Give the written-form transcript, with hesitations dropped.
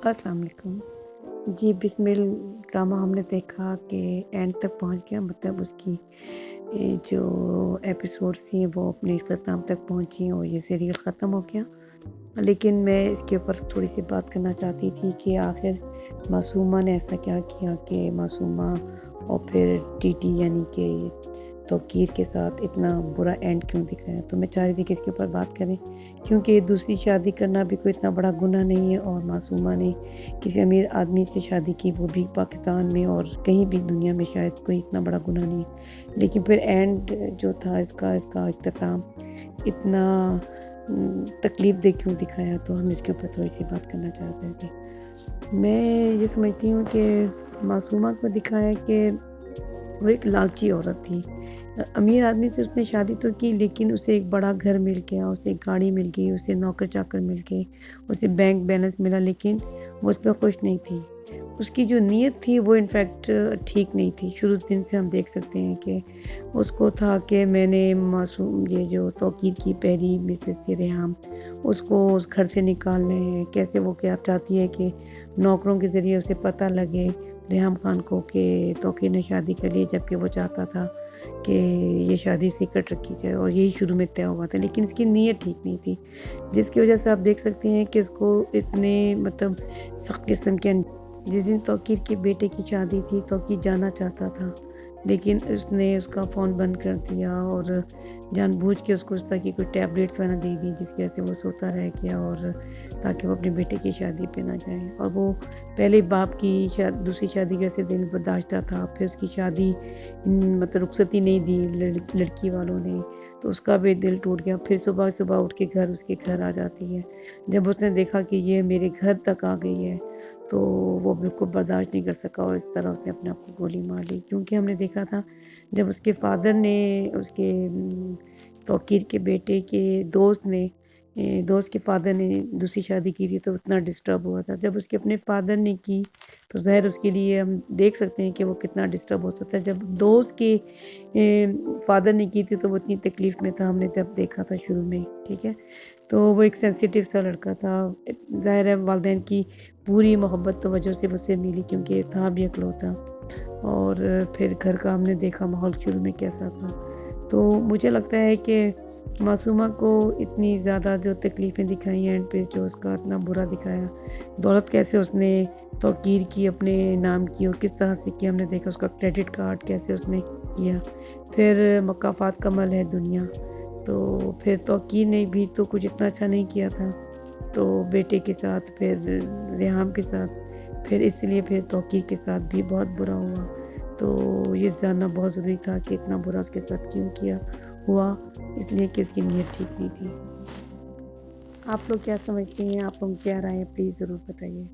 अस्सलाम वालेकुम। जी, बिस्मिल ड्रामा हमने देखा कि एंड तक पहुँच गया, मतलब उसकी जो एपिसोड्स थी वो अपने इख्तिताम तक पहुँची और ये सीरियल ख़त्म हो गया। लेकिन मैं इसके ऊपर थोड़ी-सी बात करना चाहती थी कि आखिर मासूमा ने ऐसा क्या किया कि मासूमा और फिर टीटी यानी कि तौकीर के साथ इतना बुरा एंड क्यों दिखाया? तो मैं चाह रही थी कि इसके ऊपर बात करें, क्योंकि दूसरी शादी करना भी कोई इतना बड़ा गुनाह नहीं है और मासूमा ने किसी अमीर आदमी से शादी की, वो भी पाकिस्तान में, और कहीं भी दुनिया में शायद कोई इतना बड़ा गुनाह नहीं है। लेकिन फिर एंड जो था इसका इख्तिताम इतना तकलीफ़ दे क्यों दिखाया? तो हम इसके ऊपर थोड़ी-सी बात करना चाहते थे। मैं ये समझती हूँ कि मासूमा को दिखाया कि वो एक लालची औरत थी। अमीर आदमी से उसने शादी तो की, लेकिन उसे एक बड़ा घर मिल गया, उसे एक गाड़ी मिल गई, उसे नौकर-चाकर मिल गए, उसे बैंक बैलेंस मिला, लेकिन वो उस पे खुश नहीं थी। उसकी जो नीयत थी वो इनफैक्ट ठीक नहीं थी। शुरू दिन से हम देख सकते हैं कि उसको था कि मैंने मासूम ये जो तौकीर की पहली मिसेज़ थी रेहाम, उसको उस घर से निकालना है। कैसे वो क्या चाहती है कि नौकरों के ज़रिए उसे पता लगे रेहाम खान को कि तौकीर ने शादी कर ली, जबकि वो चाहता था कि ये शादी सीक्रेट रखी जाए, और यही शुरू में तय हुआ था, लेकिन इसकी नीयत ठीक नहीं थी, जिसकी वजह से आप देख सकते हैं कि इसको इतने मतलब सख्त किस्म के जिस दिन तौकीर के बेटे की शादी थी, तौकीर जाना चाहता था, लेकिन उसने उसका फ़ोन बंद कर दिया और जानबूझ के उसको उस तरह की कोई टैबलेट्स वगैरह दे दी, जिसकी वजह से वो सोता रह गया, और ताकि वो अपने बेटे की शादी पे ना जाए। और वो पहले बाप की दूसरी शादी के वैसे दिल बर्दाश्ता था, फिर उसकी शादी मतलब रुखसती नहीं दी लड़की वालों ने, तो उसका भी दिल टूट गया। फिर सुबह-सुबह उठ के उसके घर आ जाती है। जब उसने देखा कि ये मेरे घर तक आ गई है, तो वो बिल्कुल बर्दाश्त नहीं कर सका और इस तरह उसने अपने आप को गोली मार ली। क्योंकि हमने देखा था जब उसके फ़ादर ने उसके तौकीर के बेटे के दोस्त के फ़ादर ने दूसरी शादी की थी, तो उतना डिस्टर्ब हुआ था। जब उसके अपने फ़ादर ने की, तो ज़ाहिर उसके लिए हम देख सकते हैं कि वो कितना डिस्टर्ब हो सकता है। जब दोस्त के फ़ादर ने की थी, तो वो इतनी तकलीफ़ में था, हमने जब देखा था शुरू में, ठीक है? तो वो एक सेंसिटिव सा लड़का था। ज़ाहिर है वालिदैन की पूरी मोहब्बत तवज्जो से उसे मिली, क्योंकि था भी इकलौता। और फिर घर का हमने देखा माहौल शुरू में कैसा था। तो मुझे लगता है कि मासूमा को इतनी ज़्यादा जो तकलीफ़ें दिखाई एंड पे, जो उसका इतना बुरा दिखाया, दौलत कैसे उसने तौकीर की अपने नाम की और किस तरह से किया, हमने देखा उसका क्रेडिट कार्ड कैसे उसने किया। फिर मकाफ़ात का मल है दुनिया, तो फिर तौकीर ने भी तो कुछ इतना अच्छा नहीं किया था, तो बेटे के साथ, फिर रेहाम के साथ, फिर इसलिए फिर तौकीर के साथ भी बहुत बुरा हुआ। तो ये जानना बहुत ज़रूरी था कि इतना बुरा उसके साथ क्यों किया हुआ, इसलिए कि उसकी नीयत ठीक नहीं थी। आप लोग क्या समझती हैं? आप लोग क्या राय है? प्लीज़ ज़रूर बताइए।